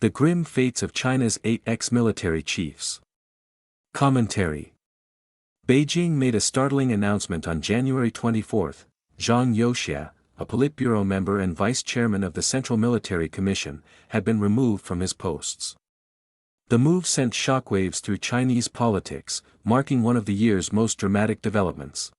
The Grim Fates of China's 8 Ex-Military Chiefs. Commentary. Beijing made a startling announcement on January 24. Zhang Youxia, a Politburo member and vice chairman of the Central Military Commission, had been removed from his posts. The move sent shockwaves through Chinese politics, marking one of the year's most dramatic developments.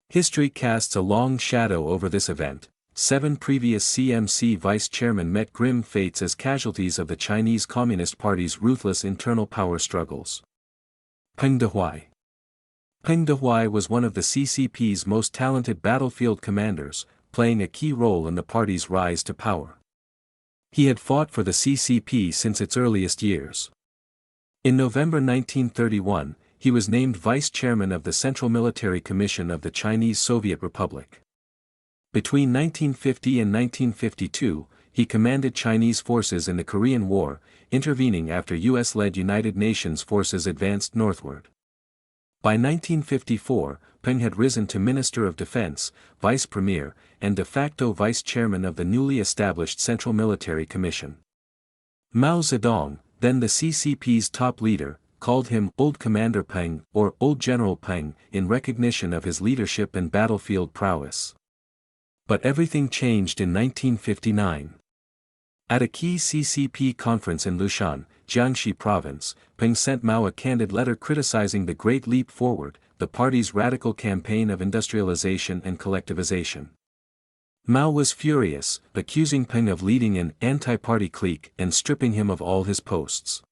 History casts a long shadow over this event. 7 previous CMC vice chairmen met grim fates as casualties of the Chinese Communist Party's ruthless internal power struggles. Peng Dehuai. Peng Dehuai was one of the CCP's most talented battlefield commanders, playing a key role in the party's rise to power. He had fought for the CCP since its earliest years. In November 1931, he was named vice chairman of the Central Military Commission of the Chinese Soviet Republic. Between 1950 and 1952, he commanded Chinese forces in the Korean War, intervening after US-led United Nations forces advanced northward. By 1954, Peng had risen to Minister of Defense, Vice Premier, and de facto Vice Chairman of the newly established Central Military Commission. Mao Zedong, then the CCP's top leader, called him Old Commander Peng or Old General Peng in recognition of his leadership and battlefield prowess. But everything changed in 1959. At a key CCP conference in Lushan, Jiangxi Province, Peng sent Mao a candid letter criticizing the Great Leap Forward, the party's radical campaign of industrialization and collectivization. Mao was furious, accusing Peng of leading an anti-party clique and stripping him of all his posts.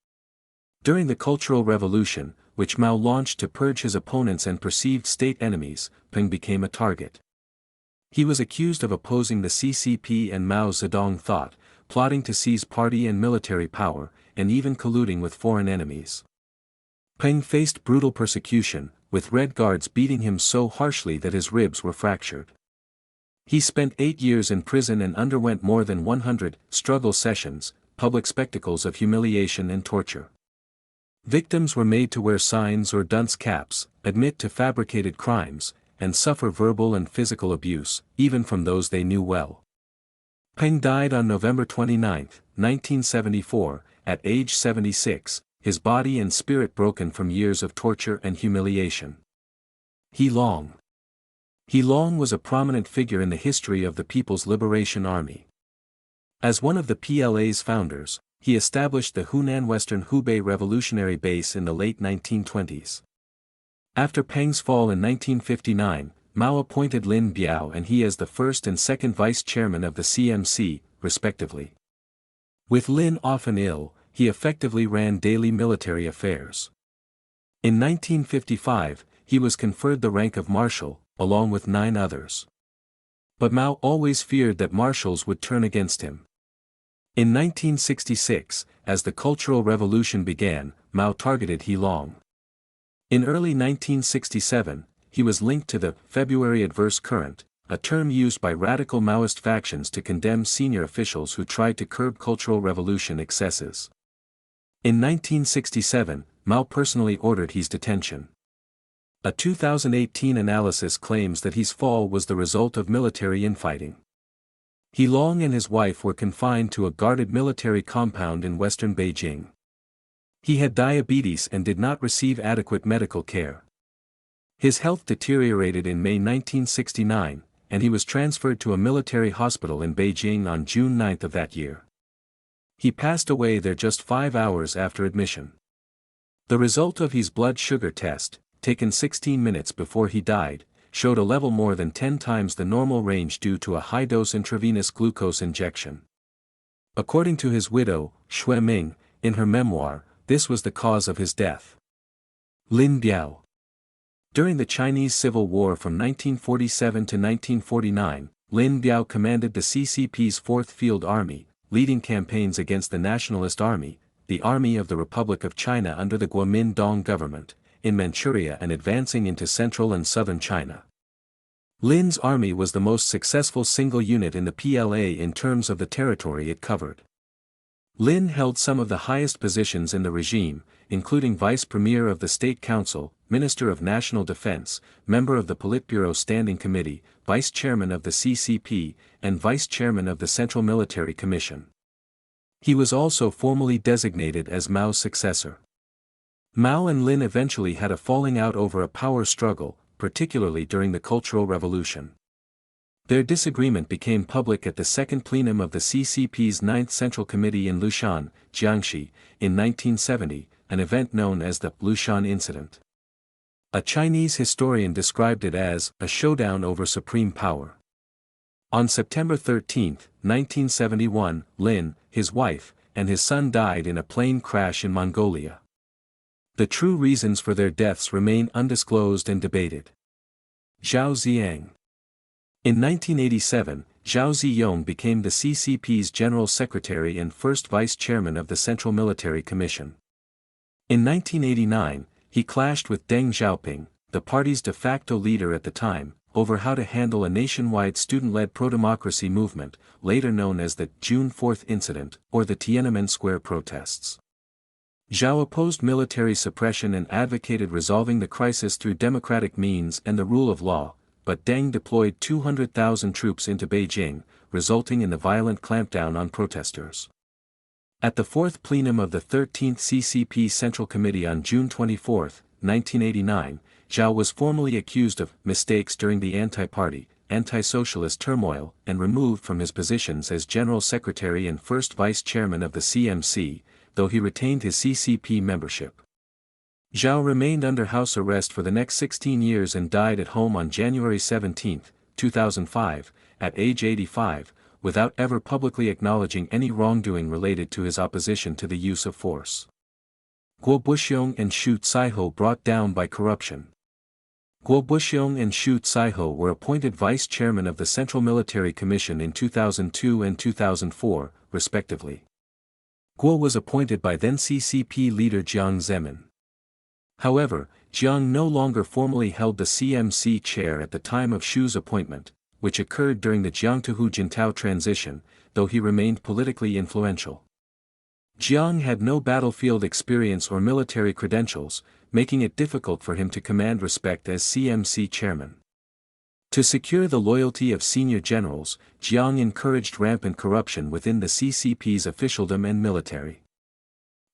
During the Cultural Revolution, which Mao launched to purge his opponents and perceived state enemies, Peng became a target. He was accused of opposing the CCP and Mao Zedong thought, plotting to seize party and military power, and even colluding with foreign enemies. Peng faced brutal persecution, with Red Guards beating him so harshly that his ribs were fractured. He spent 8 years in prison and underwent more than 100 struggle sessions, public spectacles of humiliation and torture. Victims were made to wear signs or dunce caps, admit to fabricated crimes, and suffer verbal and physical abuse, even from those they knew well. Peng died on November 29, 1974, at age 76, his body and spirit broken from years of torture and humiliation. He Long was a prominent figure in the history of the People's Liberation Army. As one of the PLA's founders, he established the Hunan Western Hubei Revolutionary Base in the late 1920s. After Peng's fall in 1959, Mao appointed Lin Biao and he as the first and second vice chairman of the CMC, respectively. With Lin often ill, he effectively ran daily military affairs. In 1955, he was conferred the rank of marshal, along with 9 others. But Mao always feared that marshals would turn against him. In 1966, as the Cultural Revolution began, Mao targeted He Long. In early 1967, he was linked to the February Adverse Current, a term used by radical Maoist factions to condemn senior officials who tried to curb Cultural Revolution excesses. In 1967, Mao personally ordered his detention. A 2018 analysis claims that his fall was the result of military infighting. He Long and his wife were confined to a guarded military compound in western Beijing. He had diabetes and did not receive adequate medical care. His health deteriorated in May 1969, and he was transferred to a military hospital in Beijing on June 9 of that year. He passed away there just 5 hours after admission. The result of his blood sugar test, taken 16 minutes before he died, showed a level more than 10 times the normal range due to a high-dose intravenous glucose injection. According to his widow, Xue Ming, in her memoir, this was the cause of his death. Lin Biao. During the Chinese Civil War from 1947 to 1949, Lin Biao commanded the CCP's 4th Field Army, leading campaigns against the Nationalist Army, the Army of the Republic of China under the Kuomintang government, in Manchuria and advancing into central and southern China. Lin's army was the most successful single unit in the PLA in terms of the territory it covered. Lin held some of the highest positions in the regime, including Vice Premier of the State Council, Minister of National Defense, member of the Politburo Standing Committee, Vice Chairman of the CCP, and Vice Chairman of the Central Military Commission. He was also formally designated as Mao's successor. Mao and Lin eventually had a falling out over a power struggle, particularly during the Cultural Revolution. Their disagreement became public at the second plenum of the CCP's Ninth Central Committee in Lushan, Jiangxi, in 1970, an event known as the Lushan Incident. A Chinese historian described it as a showdown over supreme power. On September 13, 1971, Lin, his wife, and his son died in a plane crash in Mongolia. The true reasons for their deaths remain undisclosed and debated. Zhao Ziyang. In 1987, Zhao Ziyong became the CCP's General Secretary and first Vice Chairman of the Central Military Commission. In 1989, he clashed with Deng Xiaoping, the party's de facto leader at the time, over how to handle a nationwide student-led pro-democracy movement, later known as the June 4 incident, or the Tiananmen Square protests. Zhao opposed military suppression and advocated resolving the crisis through democratic means and the rule of law, but Deng deployed 200,000 troops into Beijing, resulting in the violent clampdown on protesters. At the fourth plenum of the 13th CCP Central Committee on June 24, 1989, Zhao was formally accused of mistakes during the anti-party, anti-socialist turmoil and removed from his positions as General Secretary and first Vice Chairman of the CMC, though he retained his CCP membership. Zhao remained under house arrest for the next 16 years and died at home on January 17, 2005, at age 85, without ever publicly acknowledging any wrongdoing related to his opposition to the use of force. Guo Buxiong and Xu Caiho brought down by corruption. Guo Buxiong and Xu Caiho were appointed vice chairman of the Central Military Commission in 2002 and 2004, respectively. Guo was appointed by then CCP leader Jiang Zemin. However, Jiang no longer formally held the CMC chair at the time of Xu's appointment, which occurred during the Jiang-to-Hu-Jintao transition, though he remained politically influential. Jiang had no battlefield experience or military credentials, making it difficult for him to command respect as CMC chairman. To secure the loyalty of senior generals, Jiang encouraged rampant corruption within the CCP's officialdom and military.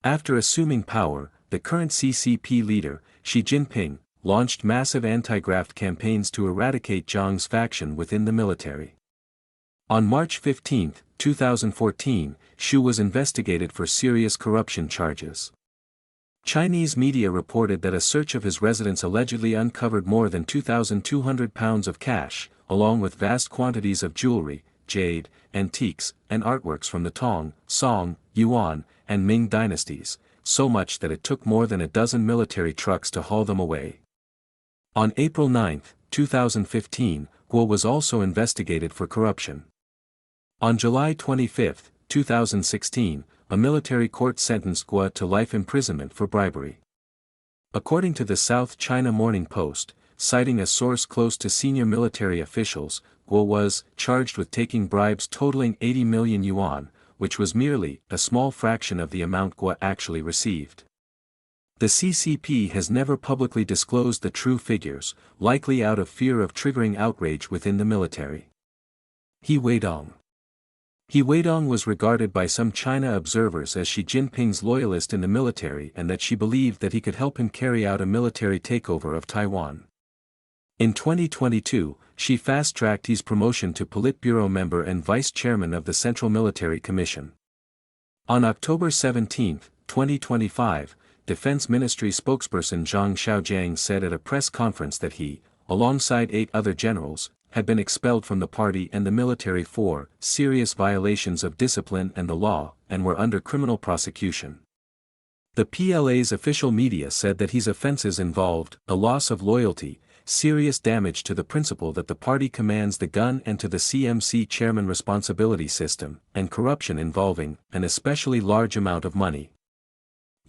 After assuming power, the current CCP leader, Xi Jinping, launched massive anti-graft campaigns to eradicate Jiang's faction within the military. On March 15, 2014, Xu was investigated for serious corruption charges. Chinese media reported that a search of his residence allegedly uncovered more than 2,200 pounds of cash, along with vast quantities of jewelry, jade, antiques, and artworks from the Tang, Song, Yuan, and Ming dynasties, so much that it took more than a dozen military trucks to haul them away. On April 9, 2015, Guo was also investigated for corruption. On July 25, 2016, a military court sentenced Guo to life imprisonment for bribery. According to the South China Morning Post, citing a source close to senior military officials, Guo was charged with taking bribes totaling 80 million yuan, which was merely a small fraction of the amount Guo actually received. The CCP has never publicly disclosed the true figures, likely out of fear of triggering outrage within the military. He Weidong. He Weidong was regarded by some China observers as Xi Jinping's loyalist in the military and that she believed that he could help him carry out a military takeover of Taiwan. In 2022, she fast-tracked his promotion to Politburo member and vice chairman of the Central Military Commission. On October 17, 2025, Defense Ministry spokesperson Zhang Xiaojiang said at a press conference that he, alongside 8 other generals, had been expelled from the party and the military for serious violations of discipline and the law, and were under criminal prosecution. The PLA's official media said that his offenses involved a loss of loyalty, serious damage to the principle that the party commands the gun and to the CMC chairman responsibility system, and corruption involving an especially large amount of money.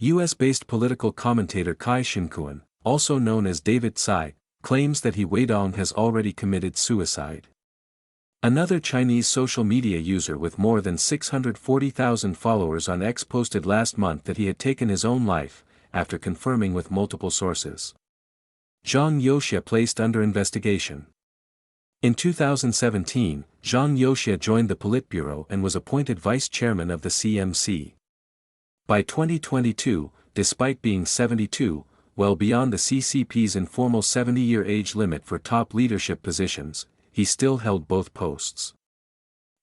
US-based political commentator Kai Shinkuan, also known as David Tsai, claims that He Weidong has already committed suicide. Another Chinese social media user with more than 640,000 followers on X posted last month that he had taken his own life, after confirming with multiple sources. Zhang Youxia placed under investigation. In 2017, Zhang Youxia joined the Politburo and was appointed vice chairman of the CMC. By 2022, despite being 72, well beyond the CCP's informal 70-year age limit for top leadership positions, he still held both posts.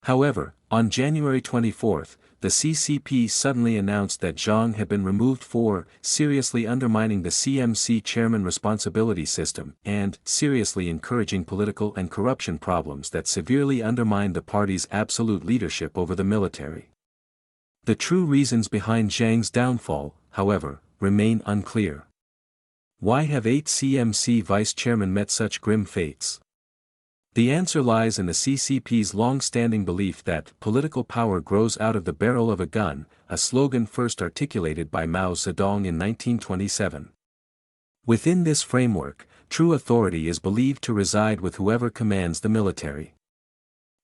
However, on January 24, the CCP suddenly announced that Zhang had been removed for seriously undermining the CMC chairman responsibility system and seriously encouraging political and corruption problems that severely undermined the party's absolute leadership over the military. The true reasons behind Zhang's downfall, however, remain unclear. Why have 8 CMC vice chairmen met such grim fates? The answer lies in the CCP's long-standing belief that political power grows out of the barrel of a gun, a slogan first articulated by Mao Zedong in 1927. Within this framework, true authority is believed to reside with whoever commands the military.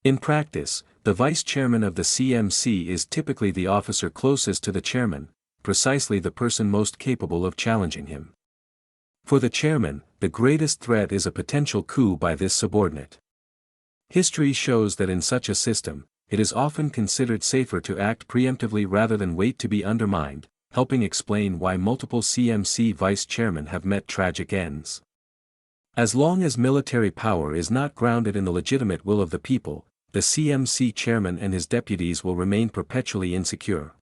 In practice, the vice chairman of the CMC is typically the officer closest to the chairman, precisely the person most capable of challenging him. For the chairman, the greatest threat is a potential coup by this subordinate. History shows that in such a system, it is often considered safer to act preemptively rather than wait to be undermined, helping explain why multiple CMC vice chairmen have met tragic ends. As long as military power is not grounded in the legitimate will of the people, the CMC chairman and his deputies will remain perpetually insecure.